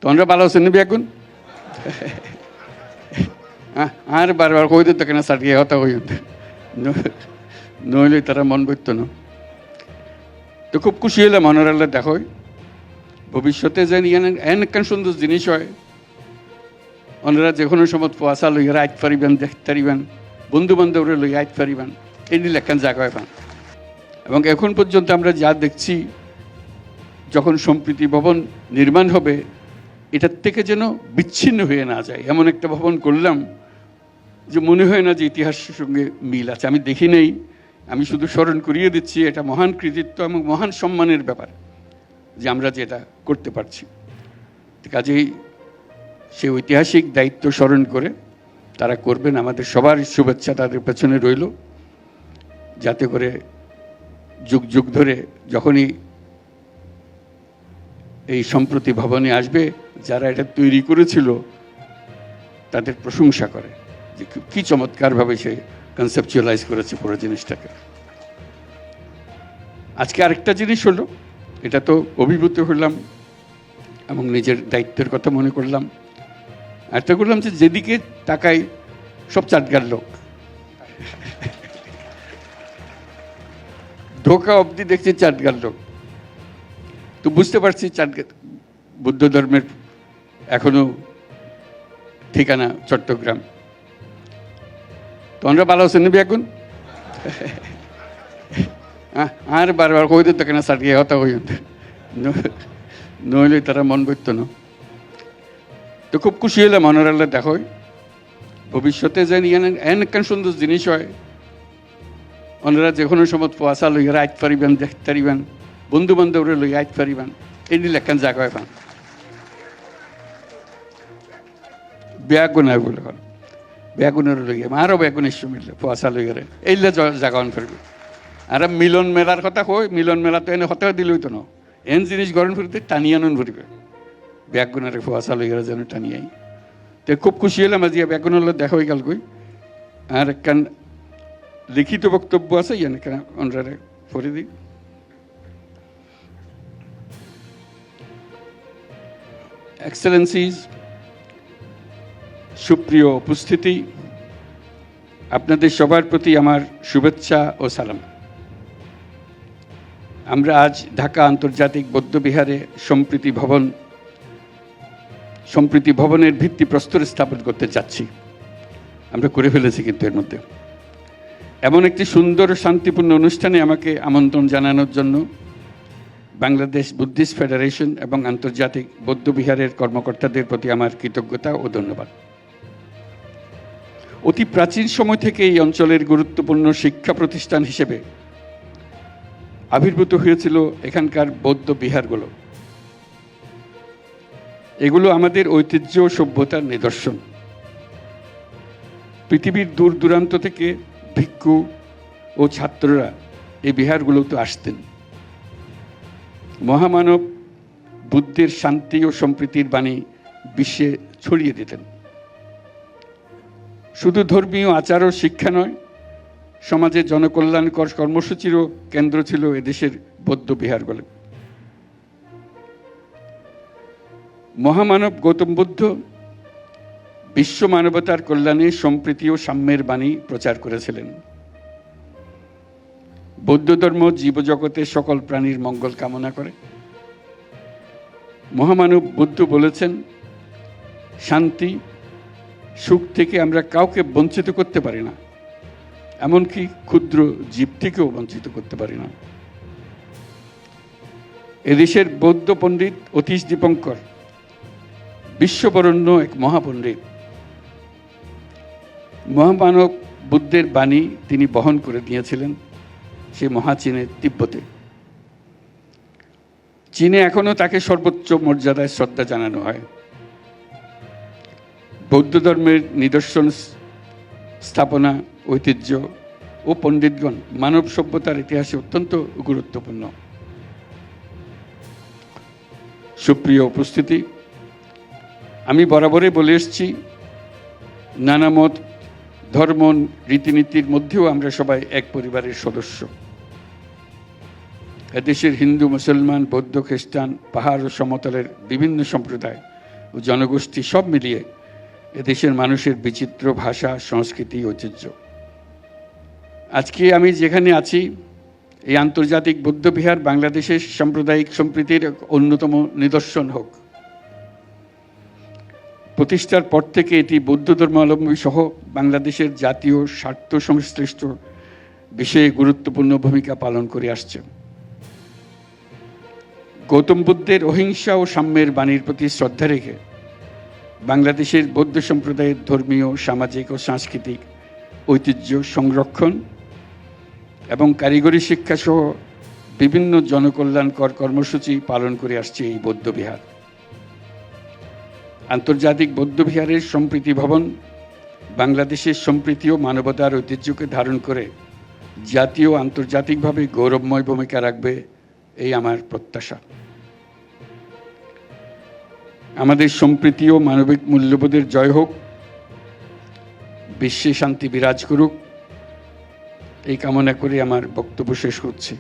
তোমরা ভালো আছেন না এখন? আর বারবার কই দিত কেন সাটিয়ে হতা হই নইলে তারা মন বইত না। তো খুব খুশি হইলাম মনোরাল্লা দেখো ভবিষ্যতে যেন একখান সুন্দর জিনিস হয়, ওনারা যে কোনো সময় পয়সা লইয়া আইতে পারিবেন, দেখতে পারিবেন, বন্ধু বান্ধবরা লইয়া আইতে পারিবেন, এই নিয়ে একখান জায়গা পান। এবং এখন পর্যন্ত আমরা যা দেখছি, যখন সম্প্রীতি ভবন নির্মাণ হবে এটার থেকে যেন বিচ্ছিন্ন হয়ে না যায়, এমন একটা ভবন করলাম যে মনে হয় না যে ইতিহাসের সঙ্গে মিল আছে। আমি দেখি নেই, আমি শুধু স্মরণ করিয়ে দিচ্ছি, এটা মহান কৃতিত্ব এবং মহান সম্মানের ব্যাপার যে আমরা যেটা করতে পারছি। কাজেই সে ঐতিহাসিক দায়িত্ব স্মরণ করে তারা করবেন। আমাদের সবার শুভেচ্ছা তাদের পেছনে রইল, যাতে করে যুগ যুগ ধরে যখনই এই সম্প্রতি ভবনে আসবে, যারা এটা তৈরি করেছিল তাদের প্রশংসা করে যে কী চমৎকারভাবে সে কনসেপচুয়ালাইজ করেছে পুরো জিনিসটাকে। আজকে আরেকটা জিনিস হলো, এটা তো অভিভূত হলাম এবং নিজের দায়িত্বের কথা মনে করলাম। আরেকটা করলাম যে যেদিকে তাকাই সব চাটগার লোক, ঢোকা অবধি দেখছি চাটগার লোক। তো বুঝতে পারছি চাটগার বুদ্ধ ধর্মের এখনো ঠিকানা চট্টগ্রাম। তোমরা ভালো আছেন না এখন? আর বারবার কই দিত কেন সাটিয়ে হতা হই নইলে তারা মন বইত না। তো খুব খুশি হইলাম মনোরাল্লা দেখো ভবিষ্যতে যেন একখান সুন্দর জিনিস হয়, ওনারা যে কোনো সময় পয়সা লইয়া আইতে পারিবেন, দেখতে পারিবেন, বন্ধু বান্ধবরা লইয়া আইতে পারিবেন, এই নিয়ে একখান জায়গা পান। ব্যাগুনার বলে হল ব্যাগুনের লইয়া আরও ব্যাগুনের মিললে পয়সা লইয়া এইলে জাগান ফিরবে। আর মিলন মেলার কথা কই, মিলন মেলা তো এনে হতে দিল হইতো না, এন জিনিস গরম ফিরতে টানিয়ে আনন ফিরবে, ব্যাগুনারে পয়সা লইয়া যেন টানিয়াই। তো খুব খুশি হলাম আজ ব্যাগুনের দেখা হয়ে গেল কই। আর একখান লিখিত বক্তব্য আছে, কেন ওনারে পড়ে দিই। এক্সেলেন্সিজ, সুপ্রিয় উপস্থিতি, আপনাদের সবার প্রতি আমার শুভেচ্ছা ও সালাম। আমরা আজ ঢাকা আন্তর্জাতিক বৌদ্ধবিহারে সম্প্রীতি ভবনের ভিত্তিপ্রস্তর স্থাপন করতে যাচ্ছি। আমরা করে ফেলেছি কিন্তু এর মধ্যে। এমন একটি সুন্দর শান্তিপূর্ণ অনুষ্ঠানে আমাকে আমন্ত্রণ জানানোর জন্য বাংলাদেশ বুদ্ধিস্ট ফেডারেশন এবং আন্তর্জাতিক বৌদ্ধবিহারের কর্মকর্তাদের প্রতি আমার কৃতজ্ঞতা ও ধন্যবাদ। অতি প্রাচীন সময় থেকে এই অঞ্চলের গুরুত্বপূর্ণ শিক্ষা প্রতিষ্ঠান হিসেবে আবির্ভূত হয়েছিল এখানকার বৌদ্ধ বিহারগুলো। এগুলো আমাদের ঐতিহ্য ও সভ্যতার নিদর্শন। পৃথিবীর দূর দূরান্ত থেকে ভিক্ষু ও ছাত্ররা এই বিহারগুলোতে আসতেন। মহামানব বুদ্ধের শান্তি ও সম্প্রীতির বাণী বিশ্বে ছড়িয়ে দিতেন। শুধু ধর্মীয় আচার ও শিক্ষা নয়, সমাজে জনকল্যাণকর কর্মসূচিরও কেন্দ্র ছিল এদেশের বৌদ্ধ বিহারগুলো। মহামানব গৌতম বুদ্ধ বিশ্ব মানবতার কল্যাণে সম্প্রীতি ও সাম্যের বাণী প্রচার করেছিলেন। বৌদ্ধ ধর্ম জীবজগতের সকল প্রাণীর মঙ্গল কামনা করে। মহামানব বুদ্ধ বলেছেন, শান্তি সুখ থেকে আমরা কাউকে বঞ্চিত করতে পারি না, এমনকি ক্ষুদ্র জীব থেকেও বঞ্চিত করতে পারি না। এদেশের বৌদ্ধ পণ্ডিত অতীশ দীপঙ্কর বিশ্ববরণ্য এক মহাপণ্ডিত। মহামানব বুদ্ধের বাণী তিনি বহন করে নিয়েছিলেন সে মহাচীনের তিব্বতে। চীনে এখনো তাকে সর্বোচ্চ মর্যাদায় শ্রদ্ধা জানানো হয়। বৌদ্ধ ধর্মের নিদর্শন, স্থাপনা, ঐতিহ্য ও পণ্ডিতগণ মানব সভ্যতার ইতিহাসে অত্যন্ত গুরুত্বপূর্ণ। সুপ্রিয় উপস্থিতি, আমি বরাবরই বলে এসেছি, নানা মত, ধর্ম, রীতিনীতির মধ্যেও আমরা সবাই এক পরিবারের সদস্য। এদেশের হিন্দু, মুসলমান, বৌদ্ধ, খ্রিস্টান, পাহাড় ও সমতলের বিভিন্ন সম্প্রদায় ও জনগোষ্ঠী সব মিলিয়ে এদেশের মানুষের বিচিত্র ভাষা, সংস্কৃতি, ঐতিহ্য। আজকে আমি যেখানে আছি, এই আন্তর্জাতিক বৌদ্ধবিহার বাংলাদেশের সাম্প্রদায়িক সম্প্রীতির এক অন্যতম নিদর্শন হোক। প্রতিষ্ঠার পর থেকে এটি বৌদ্ধ ধর্মাবলম্বী সহ বাংলাদেশের জাতীয় স্বার্থ সংশ্লিষ্ট বিষয়ে গুরুত্বপূর্ণ ভূমিকা পালন করে আসছে। গৌতম বুদ্ধের অহিংসা ও সাম্যের বাণীর প্রতি শ্রদ্ধা রেখে বাংলাদেশের বৌদ্ধ সম্প্রদায়ের ধর্মীয়, সামাজিক ও সাংস্কৃতিক ঐতিহ্য সংরক্ষণ এবং কারিগরি শিক্ষা সহ বিভিন্ন জনকল্যাণকর কর্মসূচি পালন করে আসছে এই বৌদ্ধবিহার। আন্তর্জাতিক বৌদ্ধবিহারের সম্প্রীতি ভবন বাংলাদেশের সম্প্রীতি ও মানবতার ঐতিহ্যকে ধারণ করে জাতীয় ও আন্তর্জাতিকভাবে গৌরবময় ভূমিকা রাখবে, এই আমার প্রত্যাশা। আমাদের সম্প্রীতি ও মানবিক মূল্যবোধের জয় হোক, বিশ্বে শান্তি বিরাজ করুক, এই কামনা করে আমার বক্তব্য শেষ করছি।